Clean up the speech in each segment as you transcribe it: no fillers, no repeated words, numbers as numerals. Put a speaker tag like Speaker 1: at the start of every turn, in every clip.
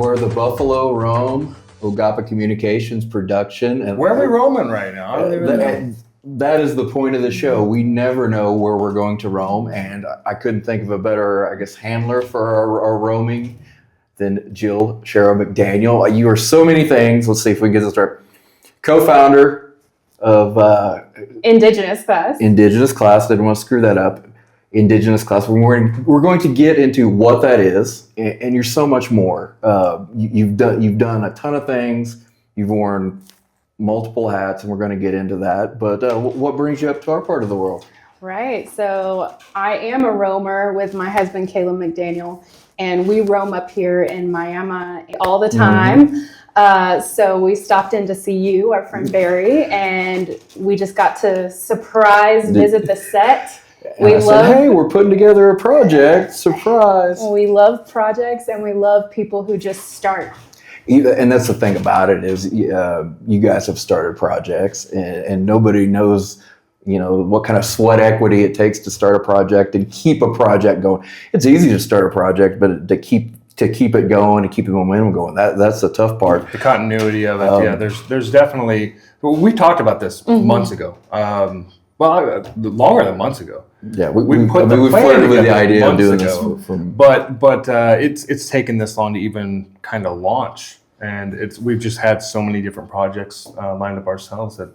Speaker 1: We're the Buffalo Roam O-Gah-Pah Communications production. And
Speaker 2: where are we roaming right now? I don't even know.
Speaker 1: That is the point of the show. We never know where we're going to roam, and I couldn't think of a better, handler for our roaming than Shero McDaniel. You are so many things. Let's see if we can get this right. Co-founder of
Speaker 3: Indigenous Class.
Speaker 1: Indigenous Class. Didn't want to screw that up. Indigenous Class. We're going to get into what that is, and you're so much more. You've done a ton of things. You've worn multiple hats, and we're going to get into that. But what brings you up to our part of the world?
Speaker 3: Right. So I am a roamer with my husband, Caleb McDaniel, and we roam up here in Miami all the time. Mm-hmm. So we stopped in to see you, our friend Barry, and we just got to visit the set.
Speaker 1: Hey, we're putting together a project. Surprise.
Speaker 3: We love projects, and we love people who just start.
Speaker 1: And that's the thing about it is you guys have started projects, and nobody knows, what kind of sweat equity it takes to start a project and keep a project going. It's easy to start a project, but to keep it going, to keep the momentum going, that's the tough part.
Speaker 2: The continuity of it, there's definitely. We talked about this months ago. Longer than months ago.
Speaker 1: Yeah, we flirted with the idea of doing this
Speaker 2: but it's taken this long to even kind of launch, and we've just had so many different projects lined up ourselves that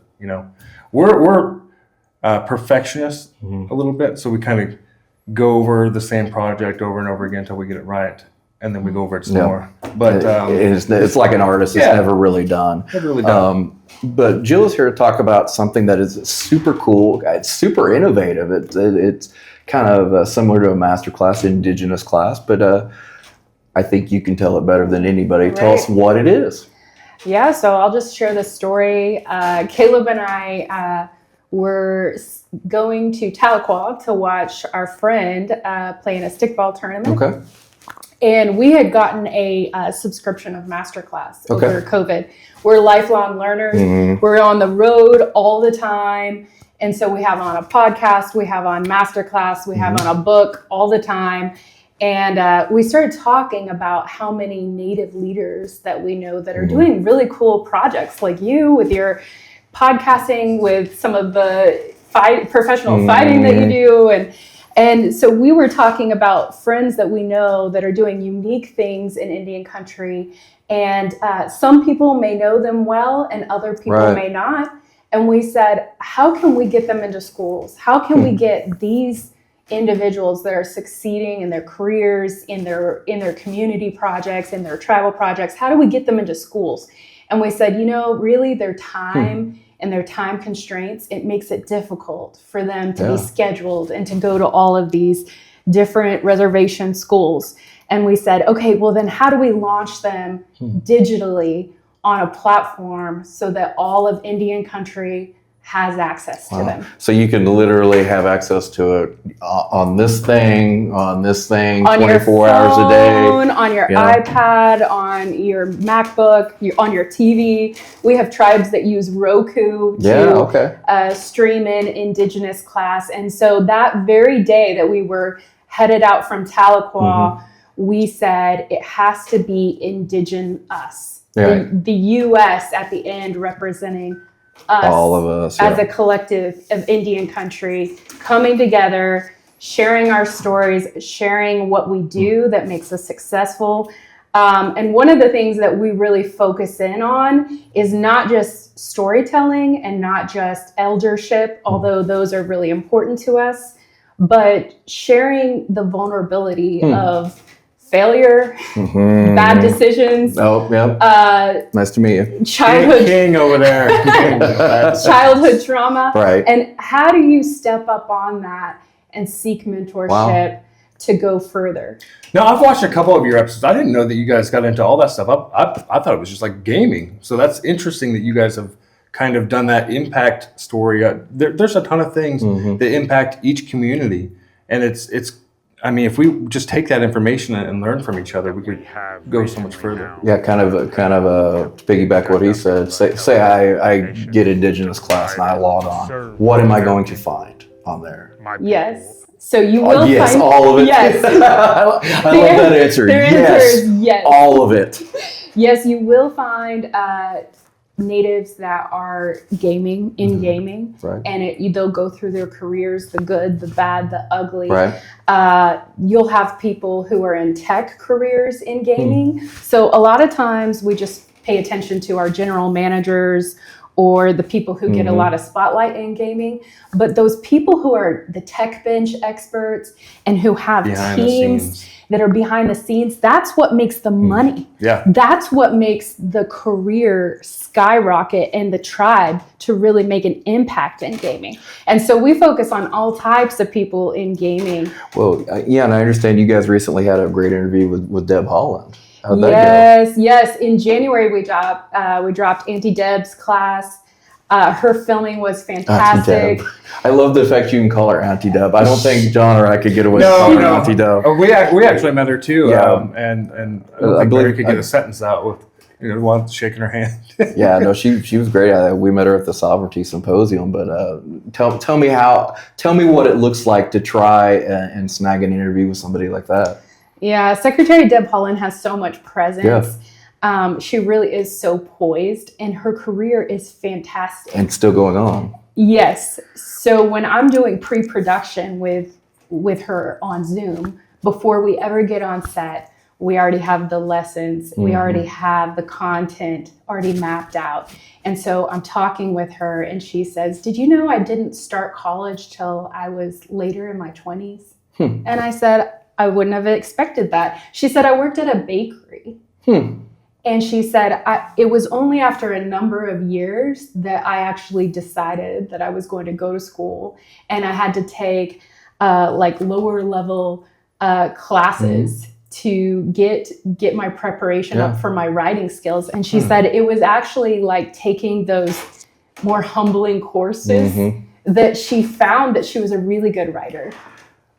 Speaker 2: we're perfectionists a little bit, so we kind of go over the same project over and over again until we get it right, and then we go over it some more. But
Speaker 1: it's like an artist; it's never really done.
Speaker 2: Never really done.
Speaker 1: But Jill is here to talk about something that is super cool. It's super innovative. It's kind of similar to a master class, Indigenous Class, but I think you can tell it better than anybody. Right. Tell us what it is.
Speaker 3: Yeah, so I'll just share the story. Caleb and I were going to Tahlequah to watch our friend play in a stickball tournament.
Speaker 1: Okay.
Speaker 3: And we had gotten a subscription of Masterclass over COVID. We're lifelong learners. Mm-hmm. We're on the road all the time. And so we have on a podcast, we have on Masterclass, we have on a book all the time. And we started talking about how many Native leaders that we know that are doing really cool projects, like you with your podcasting, with some of the professional fighting that you do. And so we were talking about friends that we know that are doing unique things in Indian country. And some people may know them well and other people may not. And we said, how can we get them into schools? How can we get these individuals that are succeeding in their careers, in their community projects, in their tribal projects? How do we get them into schools? And we said, really their time and their time constraints, it makes it difficult for them to be scheduled and to go to all of these different reservation schools. And we said, okay, well then how do we launch them digitally on a platform so that all of Indian country has access to them?
Speaker 1: So you can literally have access to it on this thing, on 24 hours a day.
Speaker 3: On your iPad, on your MacBook, on your TV. We have tribes that use Roku to stream in Indigenous Class. And so that very day that we were headed out from Tahlequah, we said it has to be Indigenous. The U.S. at the end representing us,
Speaker 1: all of us,
Speaker 3: as a collective of Indian country, coming together, sharing our stories, sharing what we do that makes us successful. And one of the things that we really focus in on is not just storytelling and not just eldership, although those are really important to us, but sharing the vulnerability of failure, bad decisions.
Speaker 1: Oh, yep. Nice to meet you.
Speaker 3: Childhood
Speaker 2: king over there.
Speaker 3: Childhood trauma.
Speaker 1: Right.
Speaker 3: And how do you step up on that and seek mentorship to go further?
Speaker 2: Now, I've watched a couple of your episodes. I didn't know that you guys got into all that stuff. I thought it was just like gaming. So that's interesting that you guys have kind of done that impact story. There's a ton of things that impact each community, and it's. I mean, if we just take that information and learn from each other, we could go so much further.
Speaker 1: Yeah, kind of piggyback what he said. Say I get Indigenous Class and I log on. What am I going to find on there?
Speaker 3: Yes. So you will
Speaker 1: yes,
Speaker 3: find
Speaker 1: all of it.
Speaker 3: Yes.
Speaker 1: I love that answer.
Speaker 3: Their answer is yes.
Speaker 1: All of it.
Speaker 3: Yes, you will find natives that are gaming in gaming,
Speaker 1: Right.
Speaker 3: and they'll go through their careers, the good, the bad, the ugly.
Speaker 1: Right.
Speaker 3: You'll have people who are in tech careers in gaming. So a lot of times we just pay attention to our general managers or the people who get a lot of spotlight in gaming. But those people who are the tech bench experts and who have teams that are behind the scenes, that's what makes the money.
Speaker 2: Yeah.
Speaker 3: That's what makes the career skyrocket and the tribe to really make an impact in gaming. And so we focus on all types of people in gaming.
Speaker 1: Well, yeah, and I understand you guys recently had a great interview with Deb Holland. How'd that go?
Speaker 3: Yes. In January, we dropped Auntie Deb's class. Her filming was fantastic.
Speaker 1: I love the fact you can call her Auntie Deb. I don't think John or I could get away with calling her Auntie Deb.
Speaker 2: We actually met her too.
Speaker 1: Yeah.
Speaker 2: And I don't think Barry could get a sentence out with while shaking her hand.
Speaker 1: Yeah, no, she was great. We met her at the Sovereignty Symposium. But tell me what it looks like to try and snag an interview with somebody like that.
Speaker 3: Yeah, Secretary Deb Holland has so much presence. Yeah. She really is so poised, and her career is fantastic.
Speaker 1: And still going on.
Speaker 3: Yes. So when I'm doing pre-production with her on Zoom, before we ever get on set, we already have the lessons. We already have the content already mapped out. And so I'm talking with her, and she says, "Did you know I didn't start college till I was later in my 20s?" And I said, "I wouldn't have expected that." She said, "I worked at a bakery." And she said, it was only after a number of years that I actually decided that I was going to go to school, and I had to take like lower level classes to get my preparation up for my writing skills. And she said it was actually like taking those more humbling courses that she found that she was a really good writer.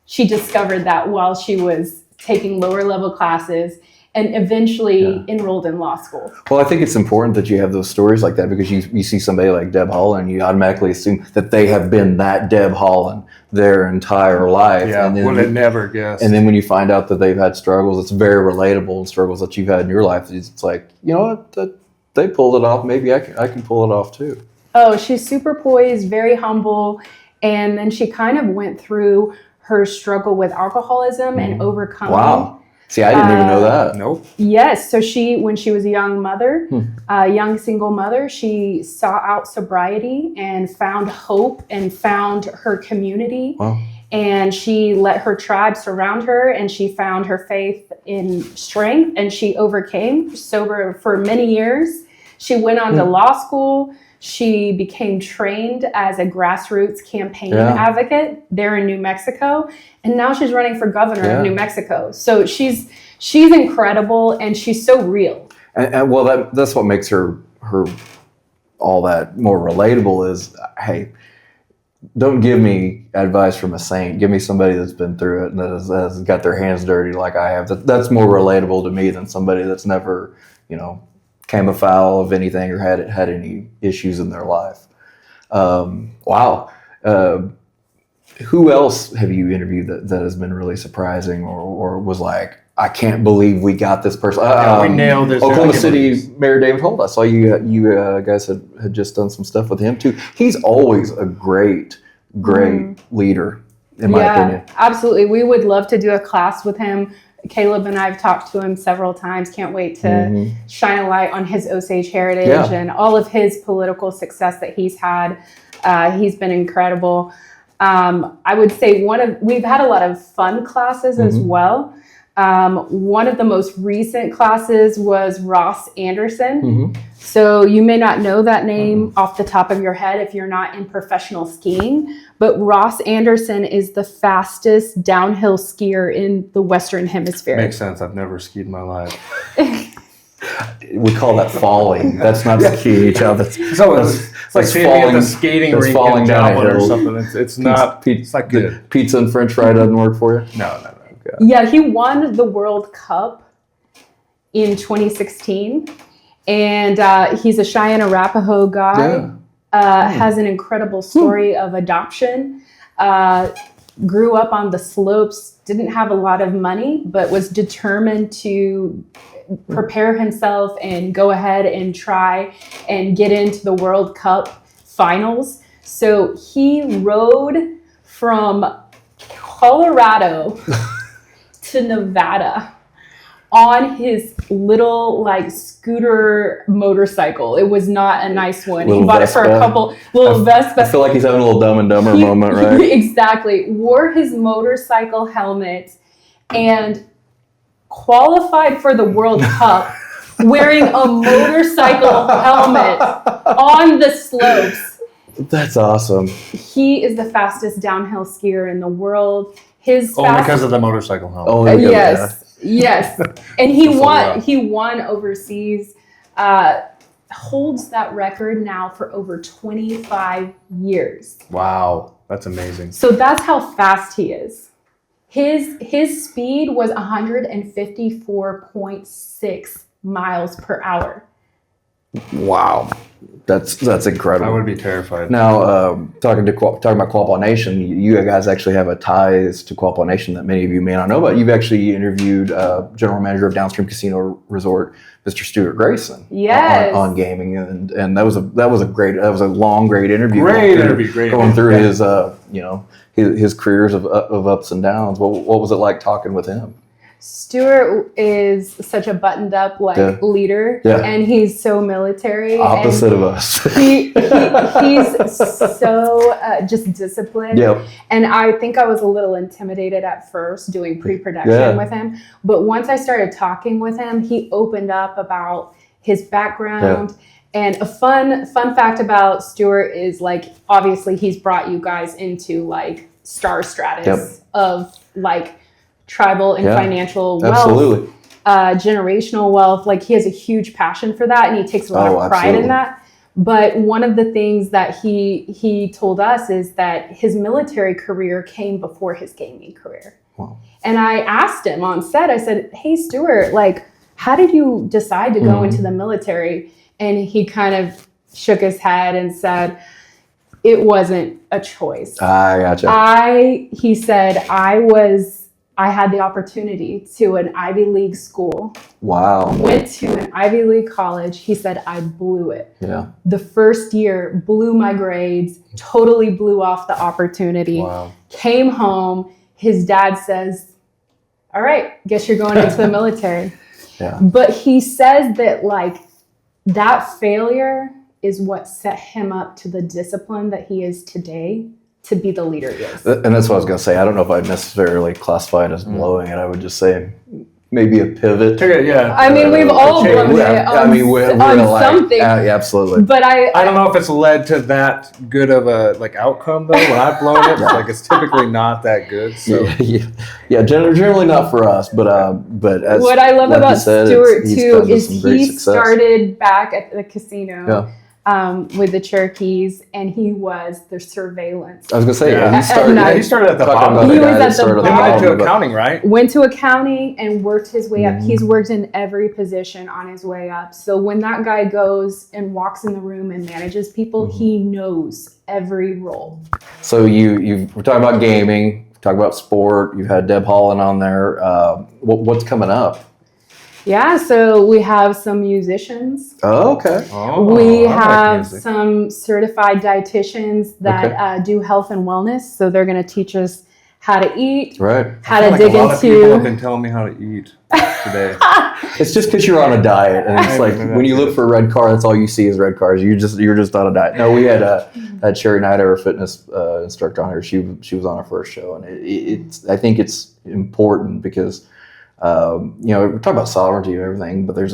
Speaker 3: She discovered that while she was taking lower level classes and eventually enrolled in law school.
Speaker 1: Well, I think it's important that you have those stories like that, because you see somebody like Deb Holland, you automatically assume that they have been that Deb Holland their entire life.
Speaker 2: Yeah,
Speaker 1: and then,
Speaker 2: would have never guessed.
Speaker 1: And then when you find out that they've had struggles, it's very relatable, and struggles that you've had in your life, it's like, you know what, they pulled it off. Maybe I can pull it off too.
Speaker 3: Oh, she's super poised, very humble. And then she kind of went through her struggle with alcoholism and overcoming.
Speaker 1: Wow. See, I didn't even know that.
Speaker 2: Nope.
Speaker 3: Yes. So when she was a young mother, a young single mother, she sought out sobriety and found hope and found her community.
Speaker 1: Wow.
Speaker 3: And she let her tribe surround her, and she found her faith in strength, and she overcame sober for many years. She went on to law school. She became trained as a grassroots campaign advocate there in New Mexico, and now she's running for governor of New Mexico. So she's incredible, and she's so real.
Speaker 1: And well, that's what makes her all that more relatable is, hey, don't give me advice from a saint. Give me somebody that's been through it and that has got their hands dirty like I have. That's more relatable to me than somebody that's never, came afoul of anything or had any issues in their life. Wow. Who else have you interviewed that has been really surprising or was like, I can't believe we got this person?
Speaker 2: We nailed this.
Speaker 1: Oklahoma City Mayor David Holt. I saw you guys had just done some stuff with him too. He's always a great leader, in my opinion.
Speaker 3: Absolutely. We would love to do a class with him. Caleb and I have talked to him several times. Can't wait to shine a light on his Osage heritage and all of his political success that he's had. He's been incredible. I would say we've had a lot of fun classes as well. One of the most recent classes was Ross Anderson. So you may not know that name off the top of your head if you're not in professional skiing, but Ross Anderson is the fastest downhill skier in the Western Hemisphere.
Speaker 2: Makes sense. I've never skied in my life.
Speaker 1: We call that falling. That's not skiing each other.
Speaker 2: So it's like seeing me at the skating rink in Joplin or something. It's not. It's not good.
Speaker 1: Pizza and French fry doesn't work for you?
Speaker 2: No.
Speaker 1: Okay.
Speaker 3: Yeah, he won the World Cup in 2016, and he's a Cheyenne Arapaho guy. Has an incredible story of adoption. grew up on the slopes, didn't have a lot of money, but was determined to prepare himself and go ahead and try and get into the World Cup finals. So he rode from Colorado to Nevada on his little like scooter motorcycle. It was not a nice one.
Speaker 1: Little
Speaker 3: he bought
Speaker 1: Vespa.
Speaker 3: it for a couple little Vespa.
Speaker 1: I feel like he's having a little Dumb and Dumber moment, right?
Speaker 3: Exactly. Wore his motorcycle helmet and qualified for the World Cup wearing a motorcycle helmet on the slopes.
Speaker 1: That's awesome.
Speaker 3: He is the fastest downhill skier in the world.
Speaker 2: Only because of the motorcycle helmet.
Speaker 1: Only because of
Speaker 3: Yes. Yes, and he
Speaker 2: That's
Speaker 3: won.
Speaker 2: rough.
Speaker 3: He won overseas. Holds that record now for over 25 years.
Speaker 2: Wow, that's amazing.
Speaker 3: So that's how fast he is. His speed was 154.6 miles per hour.
Speaker 1: Wow, that's incredible.
Speaker 2: I would be terrified.
Speaker 1: Now, talking about Quapaw Nation, you guys actually have a ties to Quapaw Nation that many of you may not know about. You've actually interviewed General Manager of Downstream Casino Resort, Mr. Stuart Grayson,
Speaker 3: Yes.
Speaker 1: on gaming, and that was a long, great interview.
Speaker 2: Great
Speaker 1: going through
Speaker 2: interview.
Speaker 1: his his careers of ups and downs. What was it like talking with him?
Speaker 3: Stuart is such a buttoned up leader, and he's so military.
Speaker 1: Opposite of us.
Speaker 3: He's so just disciplined.
Speaker 1: Yep.
Speaker 3: And I think I was a little intimidated at first doing pre-production with him. But once I started talking with him, he opened up about his background.
Speaker 1: Yeah.
Speaker 3: And a fun fact about Stuart is like, obviously he's brought you guys into like star stratus of like tribal and financial wealth.
Speaker 1: Absolutely.
Speaker 3: Generational wealth. Like he has a huge passion for that and he takes a lot of pride in that. But one of the things that he told us is that his military career came before his gaming career.
Speaker 1: Wow.
Speaker 3: And I asked him on set, I said, hey Stuart, like how did you decide to go into the military? And he kind of shook his head and said, it wasn't a choice.
Speaker 1: I gotcha.
Speaker 3: He said, I had the opportunity to an Ivy League school.
Speaker 1: Wow.
Speaker 3: Went to an Ivy League college. He said, I blew it.
Speaker 1: Yeah.
Speaker 3: The first year, blew my grades, totally blew off the opportunity.
Speaker 2: Wow.
Speaker 3: Came home. His dad says, all right, guess you're going into the military.
Speaker 1: Yeah.
Speaker 3: But he says that like that failure is what set him up to the discipline that he is today, to be the leader he is.
Speaker 1: And that's what I was going to say. I don't know if I'd necessarily classify it as blowing it. I would just say maybe a pivot.
Speaker 2: Yeah.
Speaker 3: I mean, we've all
Speaker 2: change.
Speaker 3: blown it on something.
Speaker 1: Yeah, absolutely.
Speaker 3: But I
Speaker 2: don't know if it's led to that good of a like outcome though. When I've blown it, like it's typically not that good. So
Speaker 1: generally not for us. But as
Speaker 3: what I love
Speaker 1: like
Speaker 3: about
Speaker 1: you said,
Speaker 3: Stuart
Speaker 1: he's
Speaker 3: too
Speaker 1: come to
Speaker 3: is
Speaker 1: some great
Speaker 3: he
Speaker 1: success.
Speaker 3: started back at the casino.
Speaker 1: Yeah.
Speaker 3: With the Cherokees, and he was the surveillance.
Speaker 1: I was gonna say
Speaker 2: Yeah.
Speaker 1: he started.
Speaker 3: night.
Speaker 2: He started at the
Speaker 1: talking
Speaker 2: bottom.
Speaker 1: about
Speaker 3: He
Speaker 1: the
Speaker 3: was
Speaker 1: guy
Speaker 3: at
Speaker 1: that
Speaker 3: the
Speaker 1: started
Speaker 2: He
Speaker 1: at the
Speaker 2: went into
Speaker 1: bottom, but-
Speaker 2: accounting, right?
Speaker 3: Went to accounting and worked his way up.
Speaker 1: Mhm.
Speaker 3: He's worked in every position on his way up. So when that guy goes and walks in the room and manages people, he knows every role.
Speaker 1: So we're talking about gaming, we're talking about sport. You've had Deb Holland on there. What's coming up?
Speaker 3: Yeah, so we have some musicians.
Speaker 1: Oh, okay.
Speaker 3: We
Speaker 2: I like
Speaker 3: have
Speaker 2: music.
Speaker 3: some certified dietitians that do health and wellness. So they're going to teach us how to eat,
Speaker 1: Right.
Speaker 3: how
Speaker 2: I
Speaker 3: to
Speaker 2: feel
Speaker 3: dig
Speaker 2: like a lot of people have
Speaker 3: into.
Speaker 2: been telling me how to eat today.
Speaker 1: It's just because you're on a diet, and it's like
Speaker 2: Maybe
Speaker 1: when you
Speaker 2: that's
Speaker 1: look for a red car, that's all you see is red cars. You're just on a diet. No, we had Sherry Knight, our fitness instructor, on here. She was on our first show, and I think it's important because we talk about sovereignty and everything, but there's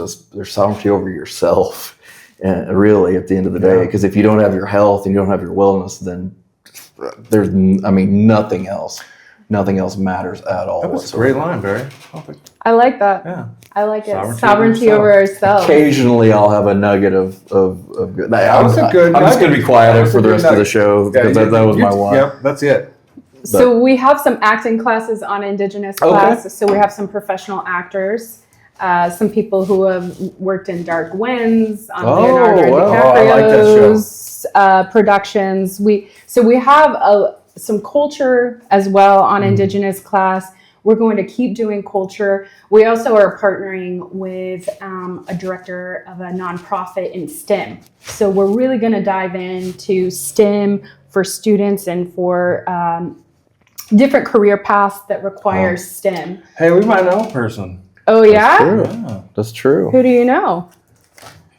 Speaker 1: sovereignty over yourself, and really at the end of the day, because if you don't have your health and you don't have your wellness, then nothing else matters at all.
Speaker 2: That was a
Speaker 1: whatsoever.
Speaker 2: great line, Barry. Perfect.
Speaker 3: I like that.
Speaker 2: Yeah.
Speaker 3: I like it.
Speaker 2: Sovereignty
Speaker 3: Sovereignty over ourselves.
Speaker 1: Occasionally, I'll have a nugget of good.
Speaker 2: That was a good
Speaker 1: I'm just going to
Speaker 2: nugget.
Speaker 1: be quiet
Speaker 2: That was
Speaker 1: for
Speaker 2: a
Speaker 1: the
Speaker 2: good
Speaker 1: rest of the
Speaker 2: nugget.
Speaker 1: show because that was my one.
Speaker 2: Yep, that's it.
Speaker 3: So we have some acting classes on Indigenous Class. So we have some professional actors, some people who have worked in Dark Winds, on Leonardo
Speaker 1: wow.
Speaker 2: I like that show.
Speaker 3: DiCaprio's productions. We have some culture as well on Indigenous Class. We're going to keep doing culture. We also are partnering with a director of a nonprofit in STEM. So we're really going to dive into STEM for students and for different career paths that require STEM.
Speaker 2: Hey, we might know a person.
Speaker 3: Oh, yeah?
Speaker 1: That's true.
Speaker 2: Yeah.
Speaker 1: That's true.
Speaker 3: Who do you know?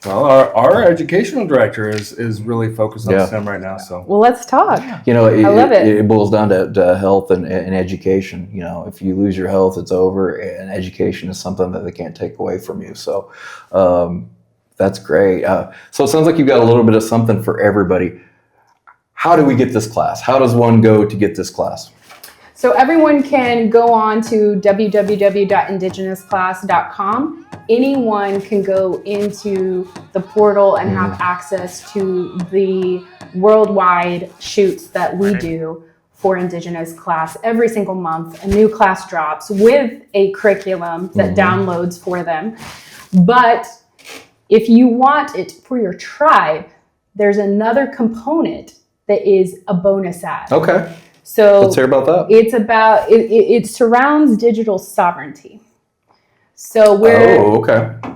Speaker 2: Well, our educational director is really focused on STEM right now. So
Speaker 3: Well, let's talk.
Speaker 1: You know,
Speaker 3: I love it.
Speaker 1: It boils down to health and education. You know, if you lose your health, it's over, and education is something that they can't take away from you. So that's great. So it sounds like you've got a little bit of something for everybody. How do we get this class? How does one go to get this class?
Speaker 3: So everyone can go on to www.indigenousclass.com. Anyone can go into the portal and have access to the worldwide shoots that we do for Indigenous Class. Every single month, a new class drops with a curriculum that downloads for them. But if you want it for your tribe, there's another component that is a bonus ad.
Speaker 1: Okay.
Speaker 3: So
Speaker 1: Let's hear about that.
Speaker 3: it's about it surrounds digital sovereignty. So where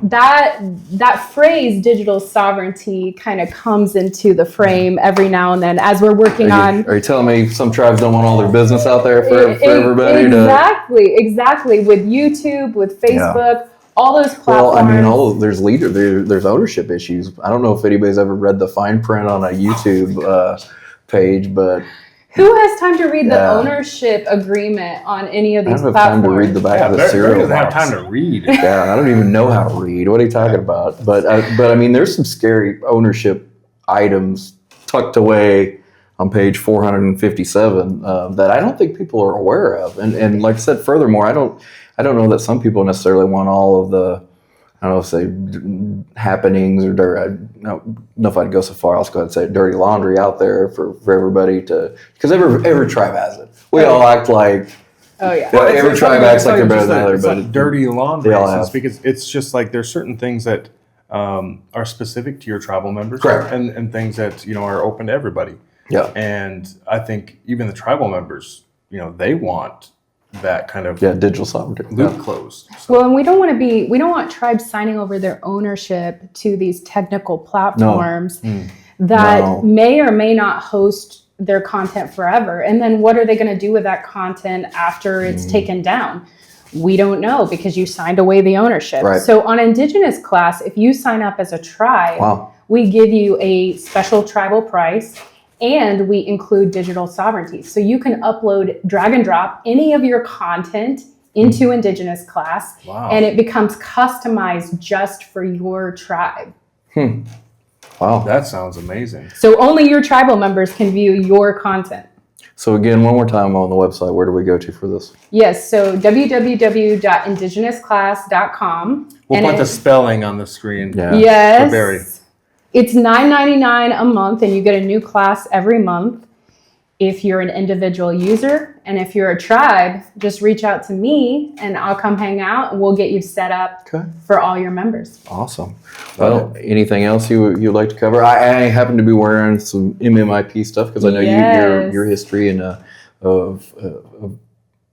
Speaker 3: that phrase digital sovereignty kind of comes into the frame every now and then as we're working on.
Speaker 1: Are you telling me some tribes don't want all their business out there for everybody
Speaker 3: Exactly. With YouTube, with Facebook, all those platforms.
Speaker 1: Well, I mean, there's ownership issues. I don't know if anybody's ever read the fine print on a YouTube page, but
Speaker 3: who has time to read the ownership agreement on any of these platforms?
Speaker 1: I don't have time to read the back of the cereal
Speaker 2: doesn't have
Speaker 1: box.
Speaker 2: time to read.
Speaker 1: Yeah, I don't even know how to read. What are you talking about? But I mean, there's some scary ownership items tucked away on page 457 that I don't think people are aware of. And like I said, furthermore, I don't know that some people necessarily want all of the, I don't know, say happenings or dirty. I don't know if I'd go so far. I'll just go ahead and say dirty laundry out there for everybody to, because every tribe has it. We all act like.
Speaker 3: Oh yeah.
Speaker 1: Well, every tribe acts like they're better than the other, but
Speaker 2: like dirty laundry.
Speaker 1: They all have.
Speaker 2: Because it's just like there's certain things that are specific to your tribal members,
Speaker 1: correct,
Speaker 2: and things that are open to everybody.
Speaker 1: Yeah.
Speaker 2: And I think even the tribal members, they want that kind of
Speaker 1: digital sovereignty
Speaker 2: loop closed. So.
Speaker 3: Well, and we don't want tribes signing over their ownership to these technical platforms that may or may not host their content forever. And then what are they going to do with that content after it's taken down? We don't know because you signed away the ownership.
Speaker 1: Right.
Speaker 3: So on Indigenous Class, if you sign up as a tribe, we give you a special tribal price. And we include digital sovereignty. So you can upload, drag and drop any of your content into Indigenous Class, and it becomes customized just for your tribe.
Speaker 1: Wow.
Speaker 2: That sounds amazing.
Speaker 3: So only your tribal members can view your content.
Speaker 1: So again, one more time on the website, where do we go to for this?
Speaker 3: Yes, so www.indigenousclass.com.
Speaker 2: We'll put the spelling on the screen.
Speaker 1: Yeah.
Speaker 3: Yes.
Speaker 2: For Barry.
Speaker 3: It's $9.99 a month, and you get a new class every month if you're an individual user. And if you're a tribe, just reach out to me, and I'll come hang out, and we'll get you set up for all your members.
Speaker 1: Awesome. Well, anything else you'd like to cover? I happen to be wearing some MMIP stuff because I know your history and of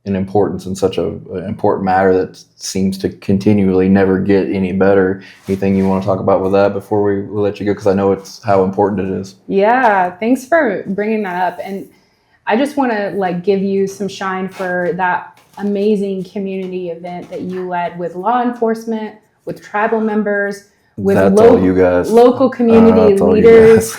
Speaker 1: an importance in such an important matter that seems to continually never get any better. Anything you want to talk about with that before we let you go? Because I know it's how important it is. Yeah,
Speaker 3: thanks for bringing that up. And I just want to give you some shine for that amazing community event that you led with law enforcement, with tribal members, with local community leaders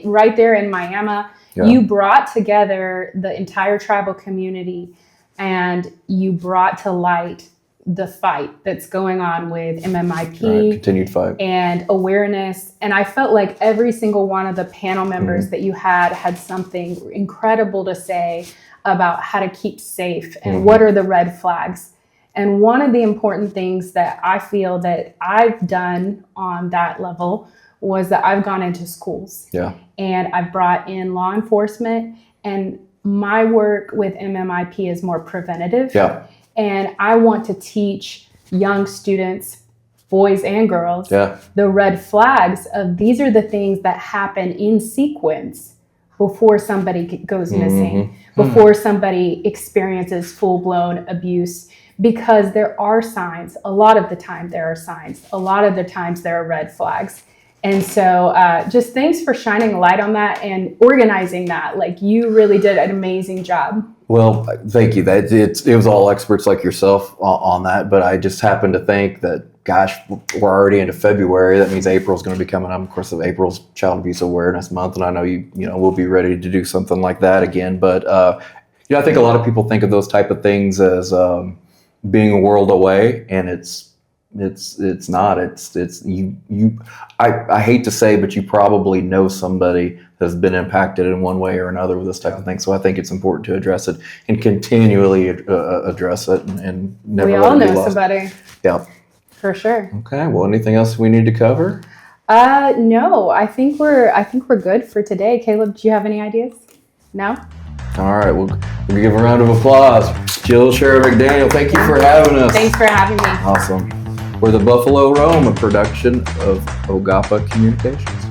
Speaker 3: right there in Miami. Yeah. You brought together the entire tribal community, and you brought to light the fight that's going on with MMIP,
Speaker 1: continued fight,
Speaker 3: and awareness. And I felt like every single one of the panel members that you had something incredible to say about how to keep safe and what are the red flags. And one of the important things that I feel that I've done on that level was that I've gone into schools, and I've brought in law enforcement, and my work with MMIP is more preventative.
Speaker 1: Yeah.
Speaker 3: And I want to teach young students, boys and girls, the red flags of these are the things that happen in sequence before somebody goes missing, before somebody experiences full-blown abuse, because there are signs. A lot of the time there are signs. A lot of the times there are red flags. And so just thanks for shining a light on that and organizing that. Like, you really did an amazing job.
Speaker 1: Well, thank you. That it was all experts like yourself on that, but I just happen to think that, gosh, we're already into February. That means April's going to be coming up. Of course, April's Child Abuse Awareness Month, and I know we'll be ready to do something like that again. But I think a lot of people think of those type of things as being a world away, and it's not. It's you. I hate to say, but you probably know somebody that's been impacted in one way or another with this type of thing. So I think it's important to address it and continually address it, and never.
Speaker 3: We
Speaker 1: let
Speaker 3: all
Speaker 1: it be
Speaker 3: know
Speaker 1: lost.
Speaker 3: somebody.
Speaker 1: Yeah.
Speaker 3: For sure.
Speaker 1: Okay. Well, anything else we need to cover?
Speaker 3: No. I think we're good for today. Caleb, do you have any ideas? No.
Speaker 1: All right. We'll give a round of applause. Jill, Shero McDaniel, thank you for having us.
Speaker 3: Thanks for having me.
Speaker 1: Awesome. We're the Buffalo Roam, a production of O-Gah-Pah Communications.